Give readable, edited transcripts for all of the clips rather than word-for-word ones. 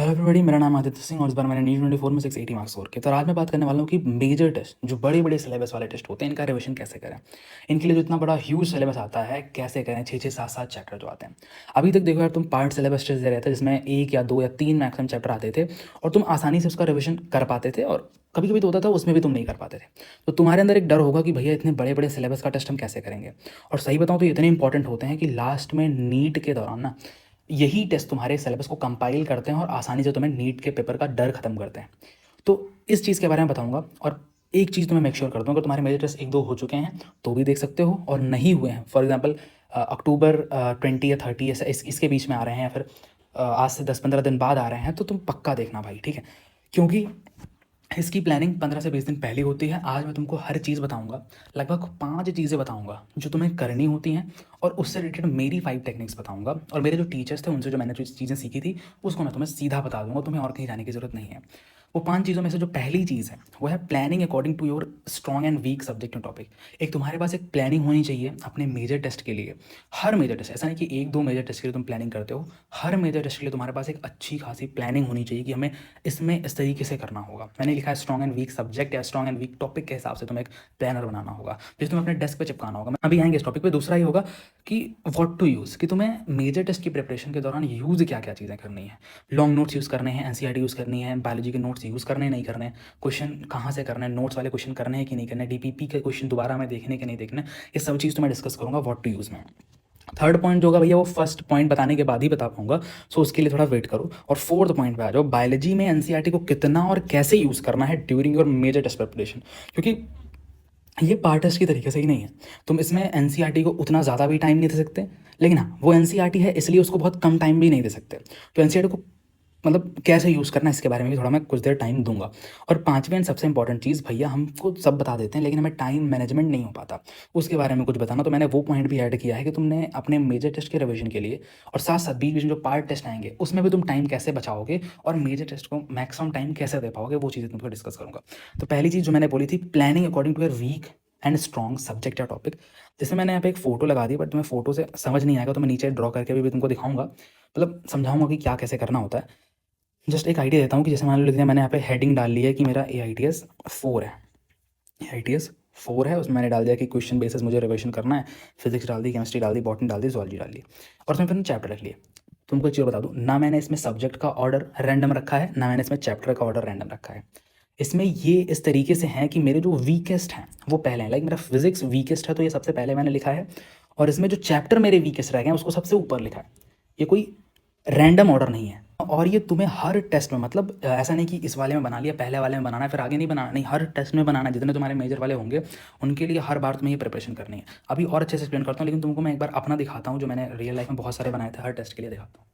Hello everybody, मेरा नाम आदित्य सिंह और इस बार मैंने नीट 24 में 680 मार्क्स स्कोर किए। तो आज मैं बात करने वाला हूँ कि मेजर टेस्ट जो बड़े बड़े सिलेबस वाले टेस्ट होते हैं इनका रिविजन कैसे करें। इनके लिए जो इतना बड़ा ह्यूज सिलेबस आता है कैसे करें, 6-6, 7-7 चैप्टर जो आते हैं। अभी तक देखो यार, तुम पार्ट सिलेबस टेस्ट दे रहे थे जिसमें 1 या 2 या 3 मैक्सिमम चैप्टर आते थे और तुम आसानी से उसका रिविजन कर पाते थे, और कभी कभी तो होता था उसमें भी तुम नहीं कर पाते थे। तो तुम्हारे अंदर एक डर होगा कि भैया इतने बड़े बड़े सिलेबस का टेस्ट हम कैसे करेंगे। और सही बताऊँ तो ये इतने इंपॉर्टेंट होते हैं कि लास्ट में नीट के दौरान ना यही टेस्ट तुम्हारे सिलेबस को कंपाइल करते हैं और आसानी से तुम्हें नीट के पेपर का डर खत्म करते हैं। तो इस चीज़ के बारे में बताऊंगा। और एक चीज़ तुम्हें मेक श्योर कर दूँ, अगर तुम्हारे मेजर टेस्ट 1-2 हो चुके हैं तो भी देख सकते हो, और नहीं हुए हैं फॉर एग्जांपल अक्टूबर 20 या 30 ऐसा इसके बीच में आ रहे हैं, या फिर आज से 10-15 दिन बाद आ रहे हैं, तो तुम पक्का देखना भाई, ठीक है। क्योंकि इसकी प्लानिंग 15 से 20 दिन पहले होती है। आज मैं तुमको हर चीज़ बताऊंगा, लगभग 5 चीज़ें बताऊंगा जो तुम्हें करनी होती हैं, और उससे रिलेटेड मेरी 5 टेक्निक्स बताऊंगा, और मेरे जो टीचर्स थे उनसे जो मैंने जो चीज़ें सीखी थी उसको मैं तुम्हें सीधा बता दूंगा, तुम्हें और कहीं जाने की ज़रूरत नहीं है। वो 5 चीज़ों में से जो पहली चीज़ है वो है planning according to your strong and weak subject and topic. एक तुम्हारे पास एक प्लानिंग होनी चाहिए अपने मेजर टेस्ट के लिए। हर मेजर टेस्ट, ऐसा नहीं कि 1-2 मेजर टेस्ट के लिए तुम प्लानिंग करते हो, हर मेजर टेस्ट के लिए तुम्हारे पास एक अच्छी खासी प्लानिंग होनी चाहिए कि हमें इसमें इस तरीके से करना होगा। मैंने लिखा है स्ट्रॉन्ग एंड वीक सब्जेक्ट या स्ट्रॉन्ग एंड वीक टॉपिक के हिसाब से तुम्हें एक प्लानर बनाना होगा, जिसे तुम्हें अपने डेस्क पे चिपकाना होगा। मैं अभी आएंगे इस टॉपिक पे। दूसरा ही होगा कि व्हाट टू यूज़, कि तुम्हें मेजर टेस्ट की प्रिपरेशन के दौरान यूज़ क्या क्या चीज़ें करनी है। लॉन्ग नोट्स यूज़ करने हैं, एनसीईआरटी यूज़ करनी है, बायोलॉजी के नोट्स यूज़ करने नहीं करने, क्वेश्चन कहाँ से करने हैं, नोट्स वाले क्वेश्चन करने हैं कि नहीं करने, डीपीपी के क्वेश्चन दोबारा में देखने के नहीं देखने, ये सब चीज़ तो मैं डिस्कस करूँगा व्हाट टू यूज़ में। थर्ड पॉइंट जो होगा भैया वो फर्स्ट पॉइंट बताने के बाद ही बता पाऊंगा, सो उसके लिए थोड़ा वेट करो। और फोर्थ पॉइंट पे आ जाओ, बायोलॉजी में एनसीईआरटी को कितना और कैसे यूज़ करना है during your major test preparation. क्योंकि ये पार्ट टेस्ट की तरीके से ही नहीं है। तुम इसमें एनसीईआरटी को उतना ज़्यादा भी टाइम नहीं दे सकते, लेकिन हाँ वो एनसीईआरटी है इसलिए उसको बहुत कम टाइम भी नहीं दे सकते। तो एनसीईआरटी को मतलब कैसे यूज़ करना है इसके बारे में भी थोड़ा मैं कुछ देर टाइम दूंगा। और पांचवी एंड सबसे इंपॉर्टेंट चीज़, भैया हमको सब बता देते हैं लेकिन हमें टाइम मैनेजमेंट नहीं हो पाता, उसके बारे में कुछ बताना। तो मैंने वो पॉइंट भी ऐड किया है कि तुमने अपने मेजर टेस्ट के रिवीजन के लिए और साथ साथ बीच बीच में जो पार्ट टेस्ट आएंगे उसमें भी तुम टाइम कैसे बचाओगे और मेजर टेस्ट को मैक्सिमम टाइम कैसे दे पाओगे, वो चीज़ें तुमको डिस्कस करूंगा। तो पहली चीज़ जो मैंने बोली थी, planning according to your weak and strong subject या टॉपिक। जैसे मैंने यहाँ पे एक फोटो लगा दी, बट तुम्हें फोटो से समझ नहीं आएगा तो मैं नीचे ड्रॉ करके भी तुमको दिखाऊंगा, मतलब समझाऊंगा कि क्या कैसे करना होता है। जस्ट एक आइडिया देता हूँ कि जैसे मान लो लिख दिया मैंने यहाँ पे हेडिंग डाल ली है कि मेरा AITS 4 है, AITS 4 है, उसमें मैंने डाल दिया कि क्वेश्चन बेसिस मुझे रिविजन करना है। फिजिक्स डाल दी, केमिस्ट्री डाल दी, बॉटनी डाल दी, zoology डाल दी, और उसमें फिर चैप्टर रख लिए। तुमको एक चीज़ बता दूँ, ना मैंने इसमें सब्जेक्ट का ऑर्डर रैंडम रखा है, ना मैंने इसमें चैप्टर का ऑर्डर रैंडम रखा है। इसमें ये इस तरीके से हैं कि मेरे जो वीकेस्ट हैं वो पहले हैं। लाइक मेरा फिजिक्स वीकेस्ट है तो ये सबसे पहले मैंने लिखा है, और इसमें जो चैप्टर मेरे वीकेस्ट रह गए हैं उसको सबसे ऊपर लिखा है। ये कोई रैंडम ऑर्डर नहीं है। और ये तुम्हें हर टेस्ट में, मतलब ऐसा नहीं कि इस वाले में बना लिया, पहले वाले में बनाना है फिर आगे नहीं बनाना, नहीं, हर टेस्ट में बनाना है। जितने तुम्हारे मेजर वाले होंगे उनके लिए हर बार तुम्हें ये प्रिपरेशन करनी है। अभी और अच्छे से एक्सप्लेन करता हूँ, लेकिन तुमको मैं एक बार अपना दिखाता हूँ जो मैंने रियल लाइफ में बहुत सारे बनाए थे, हर टेस्ट के लिए दिखाता हूँ।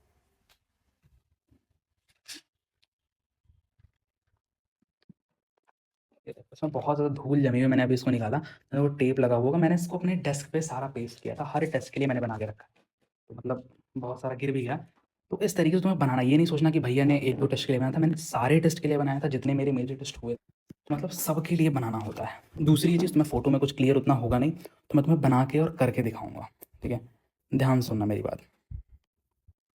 इसमें बहुत ज़्यादा धूल जमी हुई, मैंने अभी इसको निकाला, मैंने वो टेप लगा हुआ होगा, मैंने इसको अपने डेस्क पे सारा पेस्ट किया था, हर टेस्ट के लिए मैंने बना के रखा है। तो मतलब बहुत सारा गिर भी गया। तो इस तरीके से तुम्हें बनाना, ये नहीं सोचना कि भैया ने 1-2 टेस्ट के लिए बनाया था, मैंने सारे टेस्ट के लिए बनाया था जितने मेरे मेजर टेस्ट हुए। तो मतलब सबके लिए बनाना होता है। दूसरी चीज़, तुम्हें फोटो में कुछ क्लियर उतना होगा नहीं, तो मैं तुम्हें बना के और करके दिखाऊंगा, ठीक है। ध्यान सुनना मेरी बात,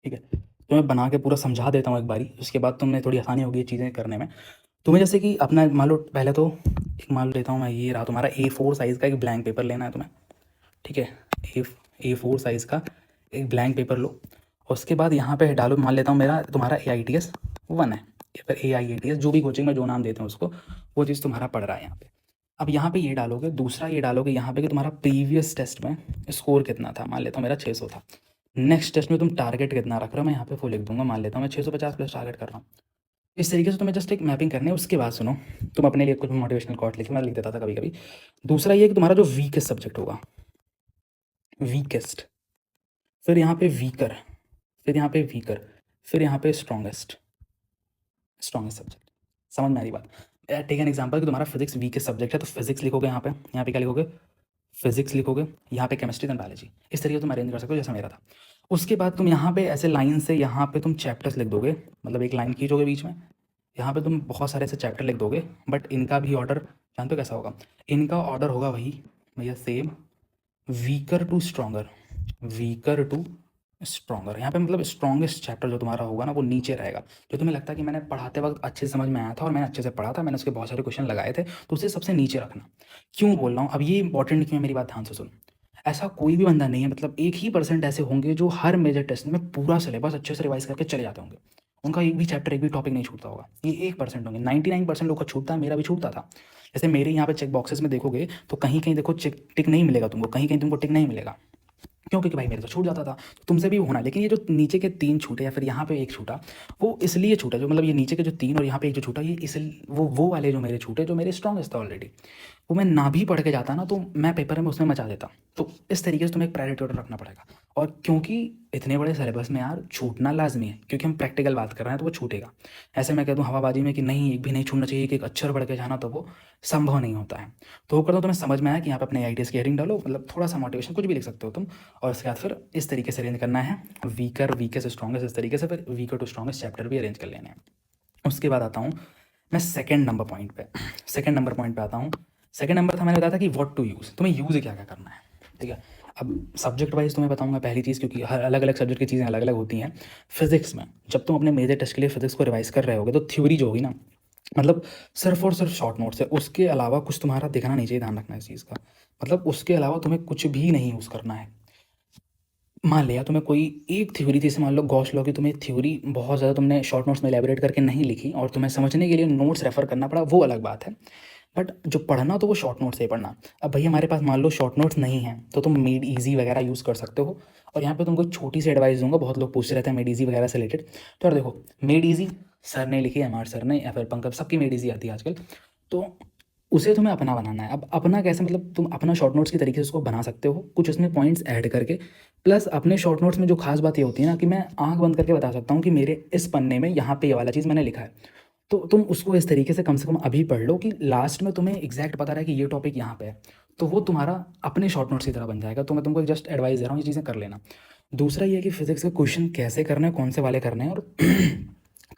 ठीक है। तो मैं बना के पूरा समझा देता हूँ एक बारी, उसके बाद तुम्हें थोड़ी आसानी होगी ये चीज़ें करने में। तुम्हें जैसे कि अपना मान लो, पहले तो एक मान लेता हूँ मैं, ये रहा तुम्हारा A4 साइज़ का एक ब्लैंक पेपर लेना है तुम्हें, ठीक है। A4 साइज़ का एक ब्लैंक पेपर लो, और उसके बाद यहाँ पे डालो, मान लेता हूँ मेरा तुम्हारा AITS 1 है, या फिर AIATS, जो भी कोचिंग में जो नाम देते हैं उसको, वो चीज़ तुम्हारा पड़ रहा है यहाँ पे। अब यहाँ पे ये डालोगे, दूसरा ये डालोगे यहाँ पे कि तुम्हारा प्रीवियस टेस्ट में स्कोर कितना था। मान लेता हूँ मेरा 600 था। नेक्स्ट टेस्ट में तुम टारगेट कितना रख रहे हो, मैं यहाँ पे वो लिख दूंगा, मान लेता हूँ मैं 650 प्लस टारगेट कर रहा हूँ। इस तरीके से तुम्हें जस्ट एक मैपिंग करनी है। उसके बाद सुनो, तुम अपने लिए कुछ मोटिवेशनल कोट लिखे, मैं लिख देता था कभी कभी। दूसरा ये कि तुम्हारा जो वीकेस्ट सब्जेक्ट होगा, वीकेस्ट, फिर यहाँ पे वीकर, फिर यहाँ पे वीकर, फिर यहाँ पे स्ट्रॉन्गेस्ट, स्ट्रॉन्गेस्ट सब्जेक्ट। समझ में आ रही बात। टेक एन एग्जाम्पल कि तुम्हारा फिजिक्स वीकेस्ट सब्जेक्ट है, तो फिजिक्स लिखोगे यहाँ पे क्या लिखोगे, फिजिक्स लिखोगे, यहाँ पे केमिस्ट्री एंड बायोलॉजी। इस तरीके से तुम अरेंज कर सकते हो जैसा मेरा था। उसके बाद तुम यहाँ पे ऐसे लाइन से यहाँ पे तुम चैप्टर्स लिख दोगे, मतलब एक लाइन खींचोगे बीच में, यहाँ पे तुम बहुत सारे ऐसे चैप्टर लिख दोगे, बट इनका भी ऑर्डर जानते हो कैसा होगा। इनका ऑर्डर होगा वही भैया same, weaker to stronger, weaker to stronger यहाँ पे मतलब स्ट्रॉन्गेस्ट चैप्टर जो तुम्हारा होगा ना वो नीचे रहेगा। जो तुम्हें लगता है कि मैंने पढ़ाते वक्त अच्छे से समझ में आया था और मैंने अच्छे से पढ़ा था, मैंने उसके बहुत सारे क्वेश्चन लगाए थे, तो उसे सबसे नीचे रखना। क्यों बोल रहा हूँ अब ये इंपॉर्टेंट क्यों है, मेरी बात ध्यान से सुन। ऐसा कोई भी बंदा नहीं है, मतलब 1% ऐसे होंगे जो हर मेजर टेस्ट में पूरा सिलेबस अच्छे से रिवाइज करके चले जाते होंगे। उनका एक भी चैप्टर, एक भी टॉपिक नहीं छूटता होगा। ये 1% होंगे, 99% लोग का छूटता है, मेरा भी छूटता था। जैसे मेरे यहाँ पे चेक बॉक्सेस में देखोगे तो कहीं कहीं देखो चेक टिक नहीं मिलेगा तुमको, कहीं कहीं तुमको टिक नहीं मिलेगा। क्यों? क्योंकि भाई मेरे तो छूट जाता था, तो तुमसे भी होना। लेकिन ये जो नीचे के 3 छूटे या फिर यहाँ पे 1 छूटा, वो इसलिए छूटा, जो मतलब ये नीचे के जो 3 और यहाँ पे 1 जो छूटा, ये इस वो वाले जो मेरे छूटे, जो मेरे स्ट्रॉन्गेस्ट था ऑलरेडी, वो मैं ना भी पढ़ के जाता ना तो मैं पेपर में उसमें मचा देता। तो इस तरीके से तुम्हें एक प्रायोरिटी ऑर्डर रखना पड़ेगा। और क्योंकि इतने बड़े सिलेबस में यार छूटना लाजमी है, क्योंकि हम प्रैक्टिकल बात कर रहे हैं तो वो छूटेगा। ऐसे मैं कह दूँ हवाबाजी में कि नहीं एक भी नहीं छूटना चाहिए, कि एक अक्षर पढ़ के जाना, तो वो संभव नहीं होता है। तो वो करता हूँ, तुम्हें समझ में आया कि यहाँ पे अपने ITS की हेडिंग डालो, मतलब थोड़ा सा मोटिवेशन कुछ भी लिख सकते हो तुम। और उसके बाद फिर इस तरीके से अरेंज करना है, वीकेस्ट स्ट्रॉन्गेस्ट, इस तरीके से फिर वीकर टू स्ट्रॉन्गेस्ट चैप्टर भी अरेंज कर लेने हैं। उसके बाद आता हूँ मैं सेकंड नंबर पॉइंट पे। सेकंड नंबर पॉइंट पे आता हूँ। सेकंड नंबर था, मैंने बताया था कि व्हाट टू यूज़, तुम्हें यूज़ क्या क्या करना है। ठीक है, अब सब्जेक्ट वाइज तुम्हें बताऊंगा पहली चीज़, क्योंकि हर अलग अलग सब्जेक्ट की चीज़ें अलग अलग होती हैं। फिजिक्स में जब तुम अपने मेजर टेस्ट के लिए फिजिक्स को रिवाइज कर रहे होगे तो थ्योरी जो होगी ना, मतलब सिर्फ और सिर्फ शॉर्ट नोट्स है, उसके अलावा कुछ तुम्हारा दिखना नहीं चाहिए, ध्यान रखना इस चीज़ का। मतलब उसके अलावा तुम्हें कुछ भी नहीं यूज़ करना है। मान लिया तुम्हें कोई एक थ्योरी थी, जैसे मान लो गॉस लॉ की, तुम्हें थ्योरी बहुत ज़्यादा तुमने शॉर्ट नोट्स में एलैबोरेट करके नहीं लिखी और तुम्हें समझने के लिए नोट्स रेफर करना पड़ा, वो अलग बात है। बट जो पढ़ना तो वो शॉर्ट नोट से ही पढ़ना। अब भैया हमारे पास मान लो शॉर्ट नोट्स नहीं हैं, तो तुम मेड इजी वगैरह यूज़ कर सकते हो। और यहाँ पे तुमको एक छोटी सी एडवाइस दूंगा, बहुत लोग पूछते रहते हैं मेड इजी वगैरह से रिलेटेड। तो यार देखो, मेड इजी सर ने लिखी है, हमारे सर ने या फिर पंकज, सबकी मेड इजी आती है आजकल। तो उसे तुम्हें अपना बनाना है। अब अपना कैसे, मतलब तुम अपना शॉर्ट नोट्स के तरीके से उसको बना सकते हो, कुछ उसमें पॉइंट्स ऐड करके। प्लस अपने शॉर्ट नोट्स में जो खास बात ये होती है ना, कि मैं आंख बंद करके बता सकता हूँ कि मेरे इस पन्ने में यहाँ पे ये वाला चीज़ मैंने लिखा है। तो तुम उसको इस तरीके से कम अभी पढ़ लो कि लास्ट में तुम्हें एग्जैक्ट पता रहे कि ये टॉपिक यहाँ पे है। तो वो तुम्हारा अपने शॉर्ट नोट्स की तरह बन जाएगा। तो मैं तुमको जस्ट एडवाइस दे रहा हूँ, ये चीज़ें कर लेना। दूसरा ये है कि फिजिक्स के क्वेश्चन कैसे करने हैं, कौन से वाले करने हैं और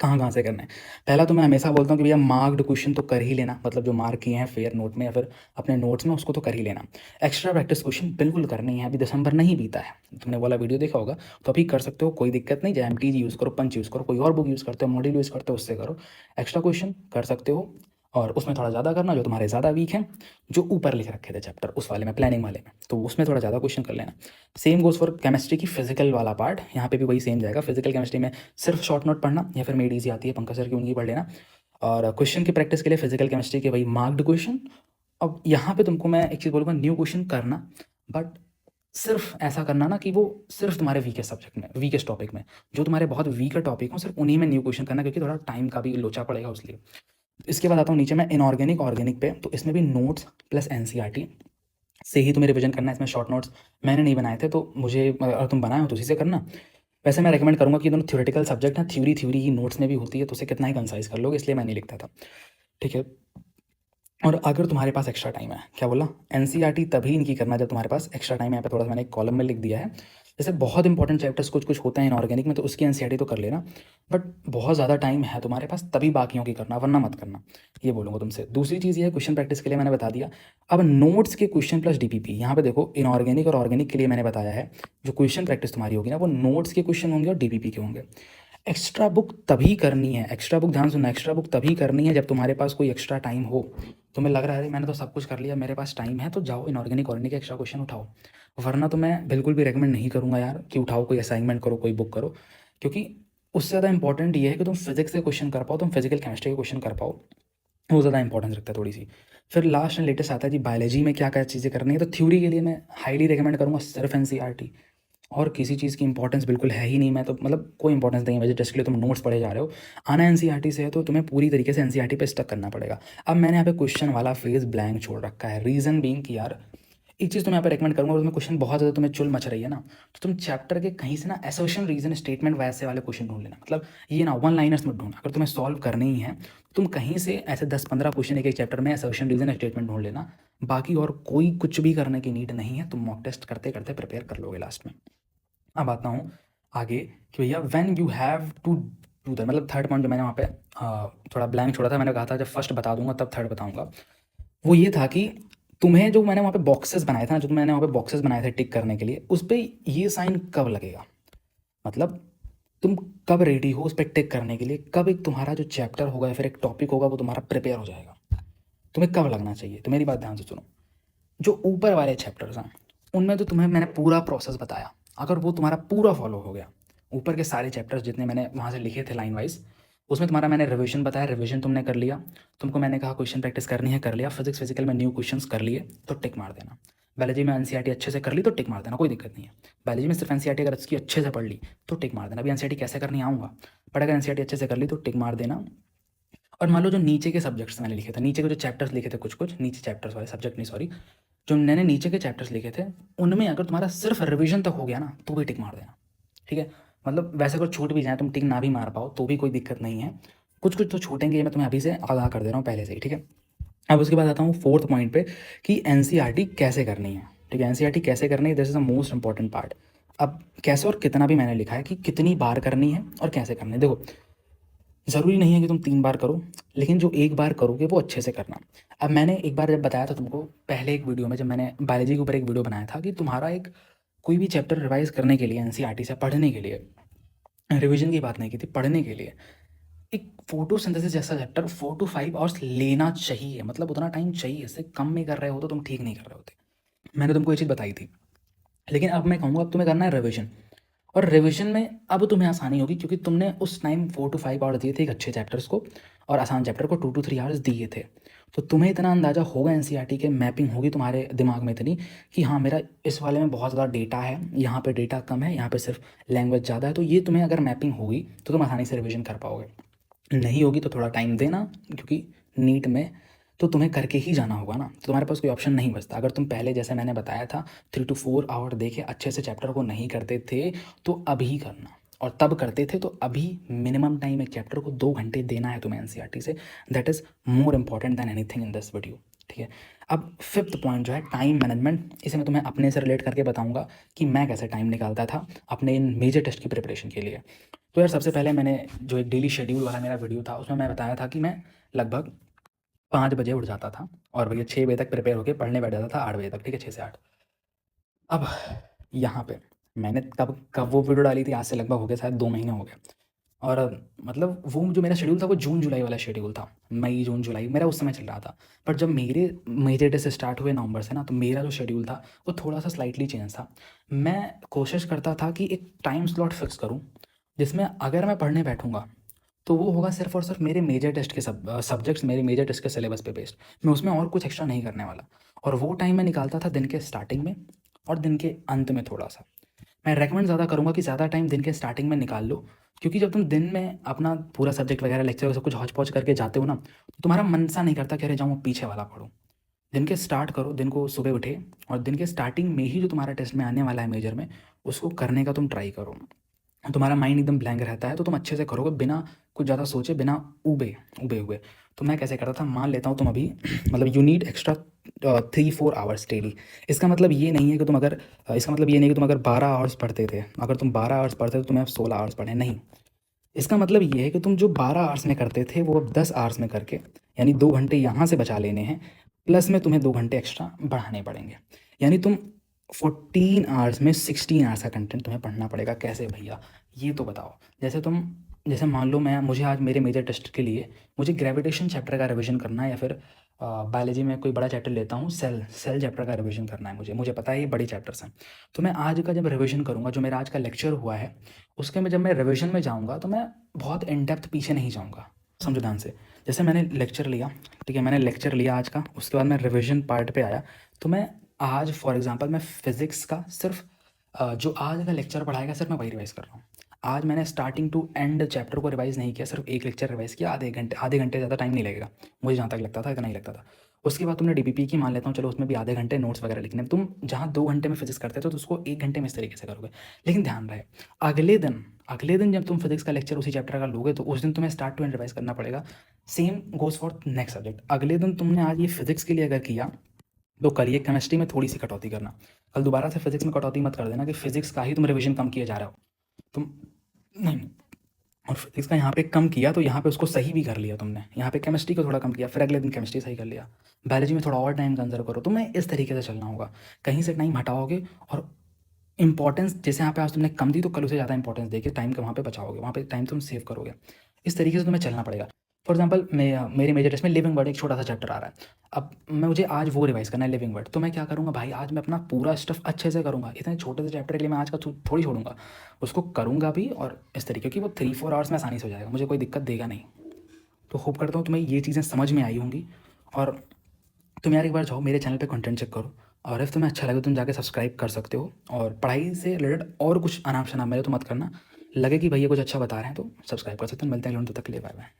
कहाँ कहाँ से करना है। पहला तो मैं हमेशा बोलता हूँ कि भैया मार्क्ड क्वेश्चन तो कर ही लेना, मतलब जो मार्क किए हैं फेयर नोट में या फिर अपने नोट्स में, उसको तो कर ही लेना। एक्स्ट्रा प्रैक्टिस क्वेश्चन बिल्कुल करनी है, अभी दिसंबर नहीं बीता है, तुमने वाला वीडियो देखा होगा, तो अभी कर सकते हो, कोई दिक्कत नहीं। JMT यूज़ करो, पंच यूज़ करो, कोई और बुक यूज़ करते हो, मॉड्यूल यूज़ करते हो, उससे करो। एक्स्ट्रा क्वेश्चन कर सकते हो और उसमें थोड़ा ज़्यादा करना, जो तुम्हारे ज़्यादा वीक हैं, जो ऊपर लिख रखे थे चैप्टर उस वाले में, प्लानिंग वाले में, तो उसमें थोड़ा ज़्यादा क्वेश्चन कर लेना। सेम गोज़ फॉर केमिस्ट्री की फिजिकल वाला पार्ट, यहाँ पे भी वही सेम जाएगा। फिजिकल केमिस्ट्री में सिर्फ शॉर्ट नोट पढ़ना या फिर मेड इजी आती है पंकज सर की, उनकी पढ़ लेना। और क्वेश्चन की प्रैक्टिस के लिए फिजिकल केमिस्ट्री के वही मार्क्ड क्वेश्चन। अब यहाँ पे तुमको मैं एक चीज़ बोलूँगा, न्यू क्वेश्चन करना, बट सिर्फ ऐसा करना ना कि वो सिर्फ तुम्हारे वीकेस्ट सब्जेक्ट में, वीकेस्ट टॉपिक में, जो तुम्हारे बहुत वीकर टॉपिक हो, सिर्फ उन्हीं में न्यू क्वेश्चन करना, क्योंकि थोड़ा टाइम का भी लोचा पड़ेगा उसलिए। इसके बाद आता हूँ नीचे मैं इनऑर्गेनिक ऑर्गेनिक पे, तो इसमें भी नोट्स प्लस NCERT से ही तुम्हें रिवीजन करना है। इसमें शॉर्ट नोट्स मैंने नहीं बनाए थे, तो मुझे, अगर तुम बनाए हो तो उसी से करना। वैसे मैं रेकमेंड करूँगा कि दोनों थ्योरेटिकल सब्जेक्ट हैं, थ्योरी ही नोट्स में भी होती है, तो उसे कितना ही कंसाइज कर लोगे, इसलिए मैं नहीं लिखता था। ठीक है, और अगर तुम्हारे पास एक्स्ट्रा टाइम है, क्या बोला, NCERT तभी इनकी करना जब तुम्हारे पास एक्स्ट्रा टाइम है। यहाँ पे थोड़ा सा मैंने एक कॉलम में लिख दिया है। जैसे बहुत इंपॉर्टेंट चैप्टर्स कुछ कुछ होते हैं इनऑर्गेनिक में, तो उसकी NCERT तो कर लेना, बट बहुत ज़्यादा टाइम है तुम्हारे पास तभी बाकियों की करना, वरना मत करना, ये बोलूँगा तुमसे। दूसरी चीज़ ये है, क्वेश्चन प्रैक्टिस के लिए मैंने बता दिया। अब नोट्स के क्वेश्चन प्लस DPP, यहाँ पे देखो इनऑर्गेनिक और ऑर्गेनिक के लिए मैंने बताया है, जो क्वेश्चन प्रैक्टिस तुम्हारी होगी ना, वो नोट्स के क्वेश्चन होंगे और DPP के होंगे। एक्स्ट्रा बुक तभी करनी है, एक्स्ट्रा बुक ध्यान सुनना, एक्स्ट्रा बुक तभी करनी है जब तुम्हारे पास कोई एक्स्ट्रा टाइम हो। तुम्हें लग रहा है अरे मैंने तो सब कुछ कर लिया, मेरे पास टाइम है, तो जाओ इनऑर्गेनिक ऑर्गेनिक एक्स्ट्रा क्वेश्चन उठाओ। वरना तो मैं बिल्कुल भी रेकमेंड नहीं करूँगा यार कि उठाओ, कोई असाइनमेंट करो, कोई बुक करो, क्योंकि उससे ज़्यादा इंपॉर्टेंट ये है कि तुम फिजिक्स के क्वेश्चन कर पाओ, तुम फिजिकल केमिस्ट्री के क्वेश्चन कर पाओ, वो ज़्यादा इंपॉर्टेंस रखता है थोड़ी सी। फिर लास्ट एंड लेटेस्ट आता है जी बायोलॉजी में क्या क्या चीज़ें करनी है। तो थ्योरी के लिए मैं हाईली रिकमेंड करूँगा सिर्फ NCERT, और किसी चीज़ की इंपॉर्टेंस बिल्कुल है ही नहीं। मैं तो मतलब कोई इंपॉर्टेंस नहीं है वैसे, जस्ट के लिए तुम नोट्स पढ़े जा रहे हो। आना NCERT से है तो तुम्हें पूरी तरीके से NCERT पे स्टक करना पड़ेगा। अब मैंने यहाँ पे क्वेश्चन वाला फेज ब्लैंक छोड़ रखा है, रीज़न बीइंग कि यार एक चीज़ तो मैं यहाँ पे रेकमेंड करूँगा, उसमें क्वेश्चन बहुत ज़्यादा तुम्हें चुल मच रही है ना, तो तुम चैप्टर के कहीं से ना असर्शन रीजन स्टेटमेंट वैसे वाले क्वेश्चन ढूंढ लेना। मतलब ये ना वन लाइनर्स मत ढूंढना, अगर तुम्हें सॉल्व करने ही है तो तुम कहीं से ऐसे 10-15 क्वेश्चन एक एक चैप्टर में असर्शन रीजन स्टेटमेंट ढूंढ लेना। बाकी और कोई कुछ भी करने की नीड नहीं है, तुम मॉक टेस्ट करते करते प्रिपेयर कर लोगे लास्ट में। अब आता हूँ आगे कि भैया when you have to do that, मतलब थर्ड पॉइंट जो मैंने वहाँ पे थोड़ा ब्लैंक छोड़ा था, मैंने कहा था जब फर्स्ट बता दूंगा तब थर्ड बताऊंगा। वो ये था कि तुम्हें जो मैंने वहाँ पे बॉक्सेस बनाए थे ना, जो मैंने वहाँ पे बॉक्सेस बनाए थे टिक करने के लिए, उस पर ये साइन कब लगेगा। मतलब तुम कब रेडी हो उस पर टिक करने के लिए, कब एक तुम्हारा जो चैप्टर होगा या फिर एक टॉपिक होगा वो तुम्हारा प्रिपेयर हो जाएगा, तुम्हें कब लगना चाहिए। तो मेरी बात ध्यान से सुनो, जो ऊपर वाले चैप्टर्स हैं उनमें तो तुम्हें मैंने पूरा प्रोसेस बताया, अगर वो तुम्हारा पूरा फॉलो हो गया, ऊपर के सारे चैप्टर्स जितने मैंने वहाँ से लिखे थे लाइन वाइज, उसमें तुम्हारा मैंने रिवीजन बताया, रिवीजन तुमने कर लिया, तुमको मैंने कहा क्वेश्चन प्रैक्टिस करनी है, कर लिया, फिजिक्स फिजिकल में न्यू क्वेश्चंस कर लिए तो टिक मार देना। बायोलॉजी में एनसीईआरटी अच्छे से कर ली तो टिक मार देना, कोई दिक्कत नहीं है। बायोलॉजी में सिर्फ एनसीईआरटी अगर इसकी अच्छे से पढ़ ली तो टिक मार देना। अभी एनसीईआरटी कैसे करनी आऊँगा, बट अगर एनसीईआरटी अच्छे से कर ली तो टिक मार देना। और मान लो जो नीचे के सब्जेक्ट्स मैंने लिखे थे, नीचे के जो चैप्टर्स लिखे थे, कुछ कुछ नीचे चैप्टर्स वाले सब्जेक्ट नहीं सॉरी, जो मैंने नीचे के चैप्टर्स लिखे थे उनमें अगर तुम्हारा सिर्फ रिवीजन तक हो गया ना तो भी टिक मार देना, ठीक है। मतलब वैसे अगर छूट भी जाए, तुम टिक ना भी मार पाओ तो भी कोई दिक्कत नहीं है, कुछ कुछ तो छूटेंगे, ये मैं तुम्हें अभी से आगाह कर दे रहा हूँ पहले से ही, ठीक है। अब उसके बाद आता हूँ फोर्थ पॉइंट पे कि एनसीईआरटी कैसे करनी है, ठीक है। एनसीईआरटी कैसे करनी है, this is the most important part. अब कैसे और कितना भी मैंने लिखा है कि कितनी बार करनी है और कैसे करनी है। देखो, ज़रूरी नहीं है कि तुम 3 बार करो, लेकिन जो एक बार करोगे वो अच्छे से करना। अब मैंने एक बार जब बताया था तुमको पहले एक वीडियो में, जब मैंने बायोलॉजी के ऊपर एक वीडियो बनाया था कि तुम्हारा एक कोई भी चैप्टर रिवाइज करने के लिए एनसीईआरटी से पढ़ने के लिए, रिवीजन की बात नहीं की थी, पढ़ने के लिए एक फोटोसिंथेसिस जैसा चैप्टर 4 to 5 आवर्स लेना चाहिए, मतलब उतना टाइम चाहिए। इससे कम में कर रहे हो तो तुम ठीक नहीं कर रहे होते, मैंने तुमको ये चीज़ बताई थी। लेकिन अब मैं कहूँगा अब तुम्हें करना है रिवीजन, और रिवीजन में अब तुम्हें आसानी होगी क्योंकि तुमने उस टाइम 4 to 5 आवर्स दिए थे एक अच्छे चैप्टर्स को, और आसान चैप्टर को 2 to 3 आवर्स दिए थे। तो तुम्हें इतना अंदाज़ा होगा एनसीईआरटी के, मैपिंग होगी तुम्हारे दिमाग में इतनी कि हाँ मेरा इस वाले में बहुत ज़्यादा डेटा है, यहाँ पे डेटा कम है, यहाँ पे सिर्फ लैंग्वेज ज़्यादा है। तो ये तुम्हें अगर मैपिंग होगी तो तुम आसानी से रिवीजन कर पाओगे। नहीं होगी तो थोड़ा टाइम देना, क्योंकि नीट में तो तुम्हें करके ही जाना होगा ना, तो तुम्हारे पास कोई ऑप्शन नहीं बचता। अगर तुम पहले जैसे मैंने बताया था 3 to 4 आवर देके अच्छे से चैप्टर को नहीं करते थे तो अभी करना, और तब करते थे तो अभी मिनिमम टाइम एक चैप्टर को 2 घंटे देना है तुम्हें एनसीईआरटी से। That is more important than anything in this video, ठीक है। अब फिफ्थ पॉइंट जो है टाइम मैनेजमेंट, इसे मैं तुम्हें अपने से रिलेट करके बताऊंगा कि मैं कैसे टाइम निकालता था अपने इन मेजर टेस्ट की प्रिपरेशन के लिए। तो यार सबसे पहले मैंने जो एक डेली शेड्यूल वाला मेरा वीडियो था उसमें मैं बताया था कि मैं लगभग 5 बजे उठ जाता था और भैया 6 बजे तक प्रिपेयर होकर पढ़ने बैठ जाता था 8 बजे तक, ठीक है, 6 से 8। अब यहाँ पे मैंने कब कब वो वीडियो डाली थी, आज से लगभग हो गया शायद 2 महीने हो गए। और मतलब वो जो मेरा शेड्यूल था वो जून जुलाई वाला शेड्यूल था, मई जून जुलाई मेरा उस समय चल रहा था। पर जब मेरे मेजर टेस्ट स्टार्ट हुए नवंबर से ना, तो मेरा जो शेड्यूल था वो थोड़ा सा स्लाइटली चेंज था। मैं कोशिश करता था कि एक टाइम स्लॉट फिक्स करूँ जिसमें अगर मैं पढ़ने बैठूंगा तो वो होगा सिर्फ और सिर्फ मेरे मेजर टेस्ट के सब्जेक्ट्स, मेरे मेजर टेस्ट के सिलेबस पे बेस्ड। मैं उसमें और कुछ एक्स्ट्रा नहीं करने वाला, और वो टाइम मैं निकालता था दिन के स्टार्टिंग में और दिन के अंत में थोड़ा सा। मैं रेकमेंड ज़्यादा करूँगा कि ज़्यादा टाइम दिन के स्टार्टिंग में निकाल लो, क्योंकि जब तुम दिन में अपना पूरा सब्जेक्ट वगैरह लेक्चर सब कुछ हौच पौच करके जाते हो ना, तो तुम्हारा मन सा नहीं करता कि अरे जाऊँ पीछे वाला पढ़ूँ। दिन के स्टार्ट करो, दिन को सुबह उठे और दिन के स्टार्टिंग में ही जो तुम्हारा टेस्ट में आने वाला है मेजर में, उसको करने का तुम ट्राई करो। तुम्हारा माइंड एकदम ब्लैंक रहता है तो तुम अच्छे से करोगे बिना कुछ ज़्यादा सोचे, बिना उबे उबे हुए। तो मैं कैसे करता था, मान लेता हूँ तुम अभी मतलब you need extra 3-4 hours daily. इसका मतलब ये नहीं है कि तुम अगर इसका मतलब ये नहीं कि तुम अगर 12 आवर्स पढ़ते थे, अगर तुम 12 आवर्स पढ़ते थे तो तुम्हें अब 16 आवर्स पढ़े, नहीं। इसका मतलब ये है कि तुम जो 12 आवर्स में करते थे वो अब 10 आवर्स में करके, यानी 2 घंटे यहाँ से बचा लेने हैं, प्लस में तुम्हें 2 घंटे एक्स्ट्रा बढ़ाने पड़ेंगे। यानी तुम 14 आवर्स में 16 आवर्स का कंटेंट तुम्हें पढ़ना पड़ेगा। कैसे भैया, ये तो बताओ। जैसे मान लो मुझे आज मेरे मेजर टेस्ट के लिए मुझे ग्रेविटेशन चैप्टर का रिवीजन करना है, या फिर बायोलॉजी में कोई बड़ा चैप्टर लेता हूँ, सेल चैप्टर का रिवीजन करना है मुझे पता है ये बड़े चैप्टर्स हैं। तो मैं आज का जब रिवीजन करूँगा, जो मेरा आज का लेक्चर हुआ है उसके में जब मैं रिवीजन में जाऊँगा तो मैं बहुत इन डेप्थ पीछे नहीं जाऊँगा। समझो ध्यान से, जैसे मैंने लेक्चर लिया, ठीक है, मैंने लेक्चर लिया आज का, उसके बाद मैं रिवीजन पार्ट पे आया। तो मैं आज फॉर एग्जांपल मैं फिज़िक्स का सिर्फ जो आज का लेक्चर पढ़ाएगा सिर्फ मैं वही रिवाइज़ कर रहा हूँ। आज मैंने स्टार्टिंग टू एंड चैप्टर को रिवाइज़ नहीं किया, सिर्फ एक लेक्चर रिवाइज़ किया, आधे घंटे ज़्यादा टाइम नहीं लगेगा, मुझे जहाँ तक लगता था इतना ही लगता था। उसके बाद तुमने डीपीपी की मान लेता हूँ, चलो उसमें भी आधे घंटे नोट्स वगैरह लिखने, तुम जहाँ 2 घंटे में फिजिक्स करते हो तो उसको 1 घंटे में इस तरीके से करोगे। लेकिन ध्यान रहे, अगले दिन जब तुम फिजिक्स का लेक्चर उसी चैप्टर का लोगे तो उस दिन तुम्हें स्टार्ट टू एंड रिवाइज करना पड़ेगा। Same goes for next subject. अगले दिन तुमने आज ये फिजिक्स के लिए अगर किया तो कल ये केमिस्ट्री में थोड़ी सी कटौती करना, कल दोबारा से फिजिक्स में कटौती मत कर देना कि फिजिक्स का ही तुम रिवीजन कम किए जा रहे हो तुम, नहीं। और फिजिक्स का यहाँ पे कम किया तो यहाँ पे उसको सही भी कर लिया तुमने, यहाँ पे केमिस्ट्री को थोड़ा कम किया, फिर अगले दिन केमिस्ट्री सही कर लिया। बायोलॉजी में थोड़ा और टाइम कंजर्व करो, तुम्हें इस तरीके से चलना होगा। कहीं से टाइम हटाओगे और इंपॉर्टेंस जैसे यहाँ पे आज तुमने कम दी तो कल उसे ज़्यादा इंपॉर्टेंस देके टाइम का वहाँ पे बचाओगे, वहाँ पे टाइम तुम सेव करोगे। इस तरीके से तुम्हें चलना पड़ेगा। फॉर एग्जाम्पल मेरे मेजर टेस्ट में लिविंग वर्ड एक छोटा सा चैप्टर आ रहा है। अब मुझे आज वो रिवाइज करना है लिविंग वर्ड, तो मैं क्या करूँगा भाई, आज मैं अपना पूरा स्टफ अच्छे से करूँगा। इतने छोटे से चैप्टर के लिए मैं आज का थोड़ी छोड़ूंगा, उसको करूँगा भी। और इस तरीके की वो 3-4 आवर्स में आसानी से हो जाएगा, मुझे कोई दिक्कत देगा नहीं। तो होप करता हूँ तुम्हें ये चीज़ें समझ में आई होंगी। और तुम यार एक बार जाओ मेरे चैनल पे कंटेंट चेक करो, और इफ़ तुम्हें अच्छा लगे तुम जाके सब्सक्राइब कर सकते हो। और पढ़ाई से रिलेटेड और कुछ अनाप शनाप मेरे तो मत करना, लगे कि भैया कुछ अच्छा बता रहे हैं तो सब्सक्राइब कर सकते हो। मिलते हैं, तब तक के लिए बाय बाय।